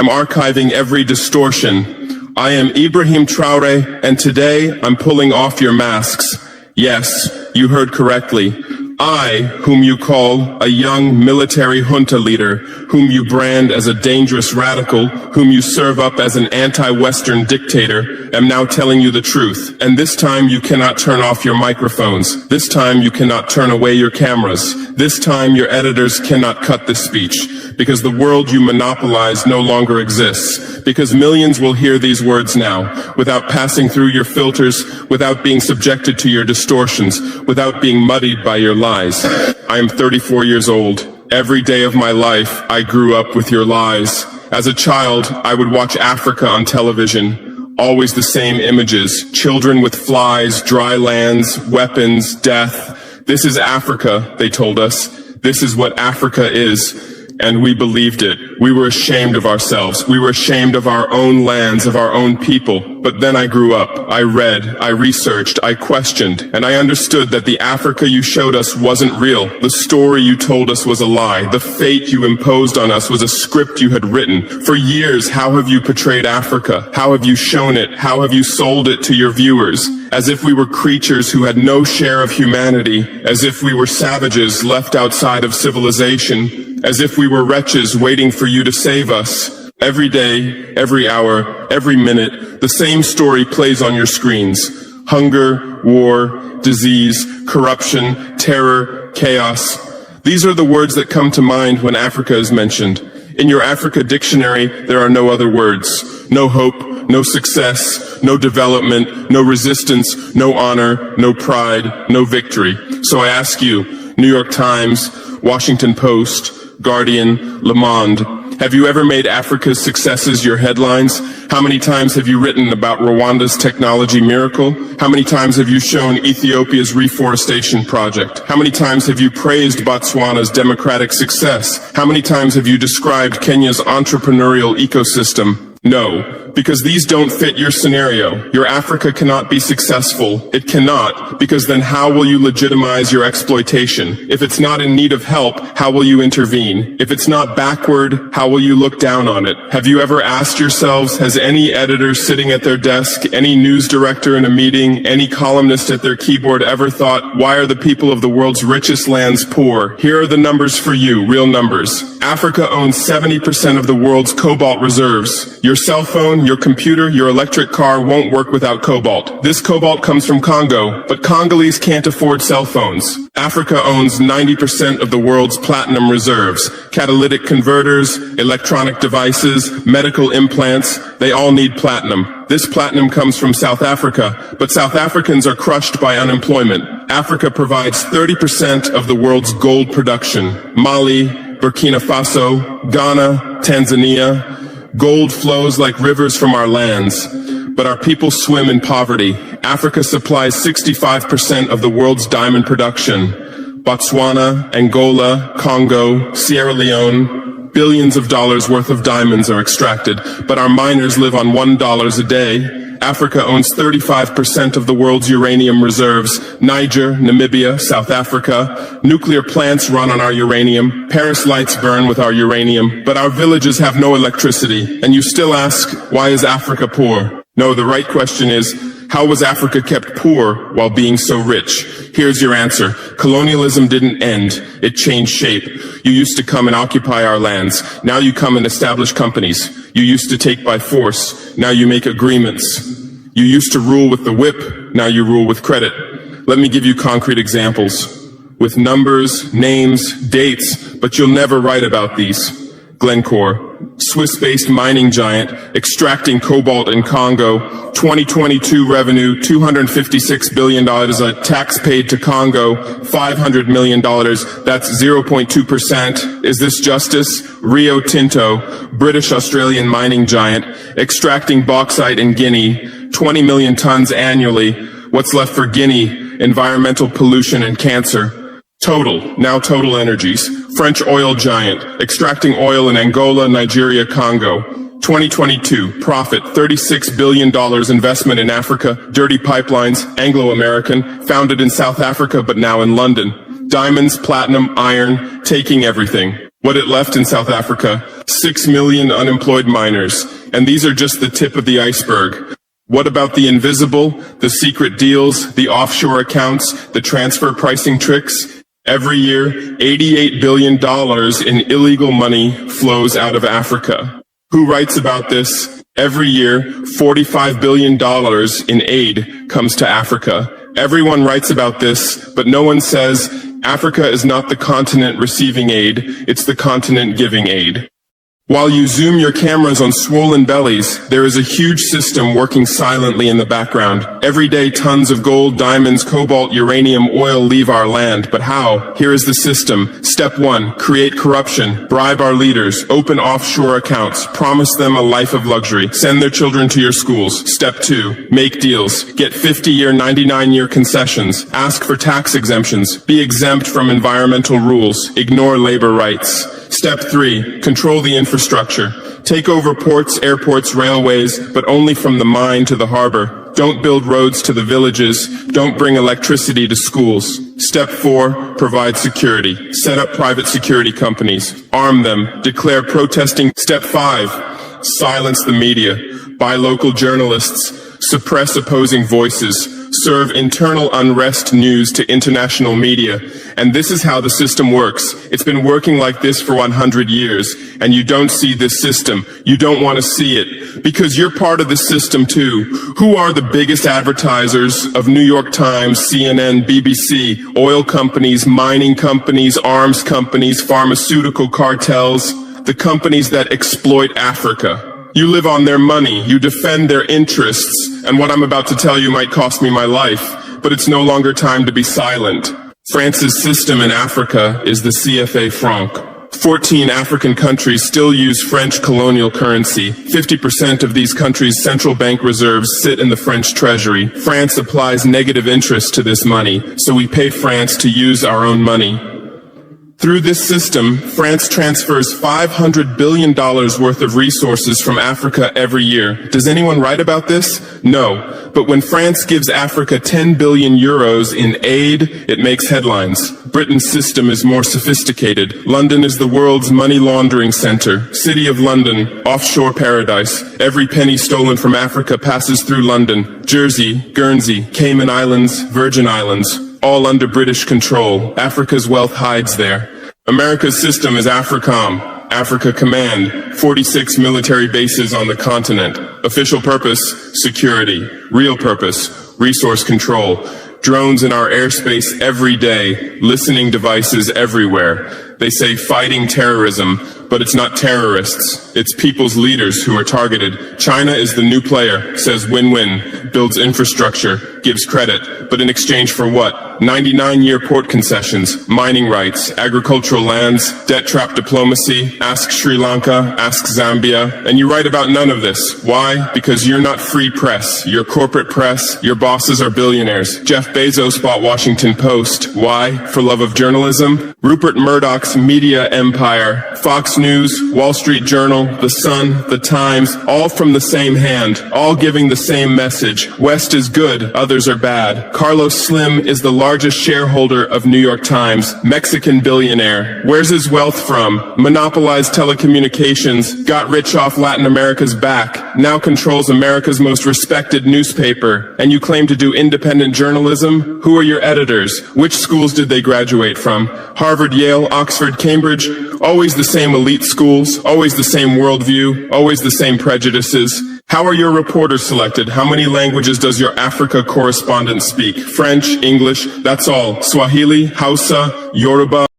I'm archiving every distortion. I am Ibrahim Traoré, and today I'm pulling off your masks. Yes, you heard correctly. I, whom you call a young military junta leader, whom you brand as a dangerous radical, whom you serve up as an anti-Western dictator, am now telling you the truth. And this time you cannot turn off your microphones. This time you cannot turn away your cameras. This time your editors cannot cut this speech, because the world you monopolize no longer exists. Because millions will hear these words now, without passing through your filters, without being subjected to your distortions, without being muddied by your lies. I am 34 years old. Every day of my life, I grew up with your lies. As a child, I would watch Africa on television. Always the same images. Children with flies, dry lands, weapons, death. This is Africa, they told us. This is what Africa is. And we believed it. We were ashamed of ourselves. We were ashamed of our own lands, of our own people. But then I grew up. I read, I researched, I questioned, and I understood that the Africa you showed us wasn't real. The story you told us was a lie. The fate you imposed on us was a script you had written. For years, how have you portrayed Africa? How have you shown it? How have you sold it to your viewers? As if we were creatures who had no share of humanity, as if we were savages left outside of civilization, as if we were wretches waiting for you to save us. Every day, every hour, every minute, the same story plays on your screens. Hunger, war, disease, corruption, terror, chaos. These are the words that come to mind when Africa is mentioned. In your Africa dictionary, there are no other words. No hope, no success, no development, no resistance, no honor, no pride, no victory. So I ask you, New York Times, Washington Post, Guardian, Le Monde, have you ever made Africa's successes your headlines? How many times have you written about Rwanda's technology miracle? How many times have you shown Ethiopia's reforestation project? How many times have you praised Botswana's democratic success? How many times have you described Kenya's entrepreneurial ecosystem? No, because these don't fit your scenario. Your Africa cannot be successful. It cannot, because then how will you legitimize your exploitation? If it's not in need of help, how will you intervene? If it's not backward, how will you look down on it? Have you ever asked yourselves, has any editor sitting at their desk, any news director in a meeting, any columnist at their keyboard ever thought, why are the people of the world's richest lands poor? Here are the numbers for you, real numbers. Africa owns 70% of the world's cobalt reserves. Your cell phone, your computer, your electric car won't work without cobalt. This cobalt comes from Congo, but Congolese can't afford cell phones. Africa owns 90% of the world's platinum reserves. Catalytic converters, electronic devices, medical implants, they all need platinum. This platinum comes from South Africa, but South Africans are crushed by unemployment. Africa provides 30% of the world's gold production. Mali, Burkina Faso, Ghana, Tanzania. Gold flows like rivers from our lands, but our people swim in poverty. Africa supplies 65% of the world's diamond production. Botswana, Angola, Congo, Sierra Leone, billions of dollars worth of diamonds are extracted, but our miners live on $1 a day. Africa owns 35% of the world's uranium reserves. Niger, Namibia, South Africa. Nuclear plants run on our uranium. Paris lights burn with our uranium. But our villages have no electricity. And you still ask, why is Africa poor? No, the right question is, how was Africa kept poor while being so rich? Here's your answer. Colonialism didn't end. It changed shape. You used to come and occupy our lands. Now you come and establish companies. You used to take by force. Now you make agreements. You used to rule with the whip. Now you rule with credit. Let me give you concrete examples. With numbers, names, dates, but you'll never write about these. Glencore, Swiss-based mining giant, extracting cobalt in Congo, 2022 revenue, $256 billion, a tax paid to Congo, $500 million, that's 0.2%. Is this justice? Rio Tinto, British-Australian mining giant, extracting bauxite in Guinea, 20 million tons annually. What's left for Guinea? Environmental pollution and cancer. Total Energies, French oil giant, extracting oil in Angola, Nigeria, Congo. 2022, profit, $36 billion investment in Africa, dirty pipelines, Anglo-American, founded in South Africa but now in London. Diamonds, platinum, iron, taking everything. What it left in South Africa, 6 million unemployed minors. And these are just the tip of the iceberg. What about the invisible, the secret deals, the offshore accounts, the transfer pricing tricks? Every year, $88 billion in illegal money flows out of Africa. Who writes about this? Every year, $45 billion in aid comes to Africa. Everyone writes about this, but no one says Africa is not the continent receiving aid, it's the continent giving aid. While you zoom your cameras on swollen bellies, there is a huge system working silently in the background. Every day, tons of gold, diamonds, cobalt, uranium, oil leave our land. But how? Here is the system. Step 1, create corruption. Bribe our leaders. Open offshore accounts. Promise them a life of luxury. Send their children to your schools. Step 2, make deals. Get 50-year, 99-year concessions. Ask for tax exemptions. Be exempt from environmental rules. Ignore labor rights. Step 3, control the infrastructure. Take over ports, airports, railways, but only from the mine to the harbor. Don't build roads to the villages. Don't bring electricity to schools. Step 4, provide security. Set up private security companies. Arm them. Declare protesting. Step 5, silence the media. Buy local journalists. Suppress opposing voices. Serve internal unrest news to international media. And this is how the system works. It's been working like this for 100 years, and you don't see this system. You don't want to see it, because you're part of the system too. Who are the biggest advertisers of New York Times, CNN, BBC, oil companies, mining companies, arms companies, pharmaceutical cartels, the companies that exploit Africa? You live on their money, you defend their interests, and what I'm about to tell you might cost me my life, but it's no longer time to be silent. France's system in Africa is the CFA franc. 14 African countries still use French colonial currency. 50% of these countries' central bank reserves sit in the French treasury. France applies negative interest to this money, so we pay France to use our own money. Through this system, France transfers $500 billion worth of resources from Africa every year. Does anyone write about this? No. But when France gives Africa 10 billion euros in aid, it makes headlines. Britain's system is more sophisticated. London is the world's money laundering center. City of London, offshore paradise. Every penny stolen from Africa passes through London. Jersey, Guernsey, Cayman Islands, Virgin Islands. All under British control. Africa's wealth hides there. America's system is AFRICOM, Africa Command, 46 military bases on the continent. Official purpose, security. Real purpose, resource control. Drones in our airspace every day, listening devices everywhere. They say fighting terrorism, but it's not terrorists. It's people's leaders who are targeted. China is the new player, says win-win, builds infrastructure, gives credit, but in exchange for what? 99-year port concessions, mining rights, agricultural lands, debt trap diplomacy, ask Sri Lanka, ask Zambia, and you write about none of this. Why? Because you're not free press. You're corporate press. Your bosses are billionaires. Jeff Bezos bought Washington Post. Why? For love of journalism? Rupert Murdoch's media empire, Fox News, Wall Street Journal, The Sun, The Times, all from the same hand, all giving the same message. West is good, others are bad. Carlos Slim is the largest shareholder of New York Times, Mexican billionaire. Where's his wealth from? Monopolized telecommunications, got rich off Latin America's back, now controls America's most respected newspaper. And you claim to do independent journalism? Who are your editors? Which schools did they graduate from? Harvard, Yale, Oxford, Cambridge? Always the same elite schools, always the same worldview, always the same prejudices. How are your reporters selected? How many languages does your Africa correspondent speak? French, English, that's all. Swahili, Hausa, Yoruba.